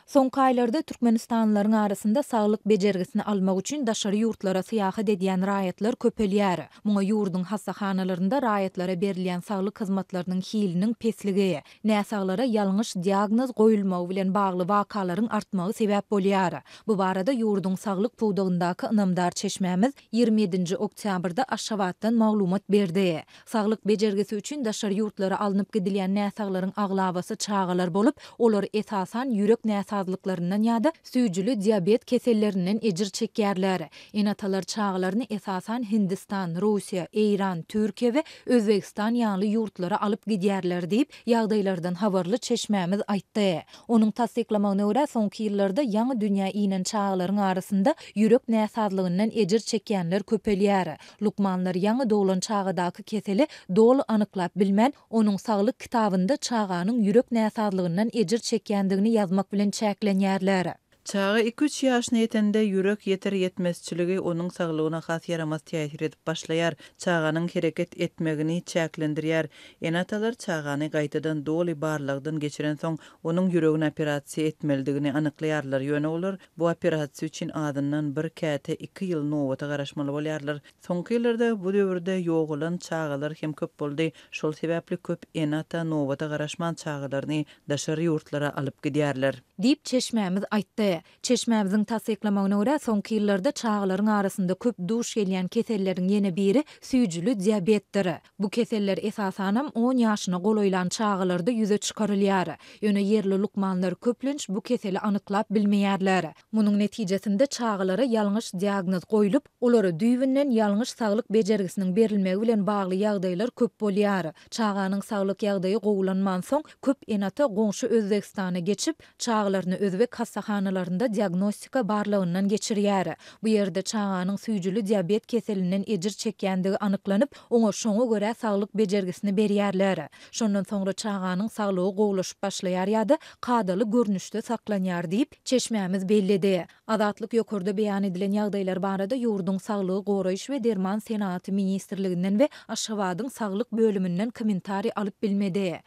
Soňky aýlarda Türkmenistanlylaryň arasynda saglyk bejergisini almak üçin daşary ýurtlara syýahat edýän raýatlar köpelýär. Muňa ýurdun hassahanalarynda raýatlara berilýän saglyk hyzmatlarynyň hiliniň pesligi, näsaglara ýalňyş diagnoz goýulmagy bilen bagly wakalaryň artmagy sebäp bolýar. Bu barada ýurdun saglyk puwdugyndaky ynamdar çeşmämiz 27 oktýabrda Aşgabatdan maglumat berdi. Saglyk bejergisi üçin daşary ýurtlara alınıp gidilýän näsaglaryň aglabasy çağalar bolup, olar esasan ýürek näsazlyklaryndan ýa-da süýjüli diabet kesellerinden ejir çekýärler. Enatalar çağalaryny esasan Hindistan, Russiýa, Eýran, Türkiýe we Özbegistan ýaly ýurtlara alyp gidýärler diýip ýagdaýlardan habarly çeşmämiz aýtdy. Onuň tasdiklamagyna görä soňky ýyllarda ýaňy dünýä inen çağalaryň arasynda ýürek näsazlygyndan ejir çekýänler köpelýär. Lukmanlar ýaňy doglan çağadaky keseli dogly anyklap bilmän, onuň saglyk kitabynda çağanyň ýürek näsazlygyndan ejir çekýändigini ýazmak bilen çäklenýärler. Çağı 2-3 ýaşyna ýetende ýürek ýeter ýetmezçiligi onuň saglygyna has ýaramaz täsir edip başlaýar. Çağanyň hereket etmegini çäklendirýär. Enatalar çağany gaýtadan doly barlygdan geçiren soň onuň ýüregine operasiýa etmelidigini anyklaýarlar. Ýöne olar bu operasiýa üçin adyndan bir käte 2 ýyl nowata garaşmaly bolýarlar. Soňky ýyllarda bu döwürde ýogulan çağalar hem köp boldy. Şol sebäpli köp enata nowata garaşman çağalaryny daşary ýurtlara alyp gidýärler. Diýip çeşmämiz aýtdy. Çeşmämiziň tasdiklamagyna görä soňky ýyllarda çağalaryň arasynda köp duş gelýän keselleriň ýene biri süýjüli diabetdir. Bu keseller esasanam 10 ýaşyna goloýlan çağalarda ýüze çykarylýar. Ýöne yerli lukmanlar köplenç bu keseli anyklap bilmeýärler. Munyň netijesinde çağalara ýalňyş diagnoz goýulyp, olara düýbinden ýalňyş saglyk bejergisiniň berilmegi bilen bagly ýagdaýlar köp bolýar. Çağanyň saglyk ýagdaýy gowulanman soň köp enata goňşy Özbegistana geçip çağalaryny Özbek hassahanalarynda diagnostika barlygyndan geçirýär. Bu ýerde çağanyň süýjüli diabet keselinden ejir çekýändigi anyklanyp, oňa şoňa görä saglyk bejergisini berýärler. Şondan soňra çağanyň saglygy gowulaşyp başlaýar ýa-da kadaly görnüşde saklanýar diýip çeşmämiz bellidi. Azatlyk ýokurda beýan edilen ýagdaýlar barada ýurdun saglygy goraýyş we derman senaty ministrliginden we Aşgabatyň saglyk bölümünden kommentari alyp bilmedi.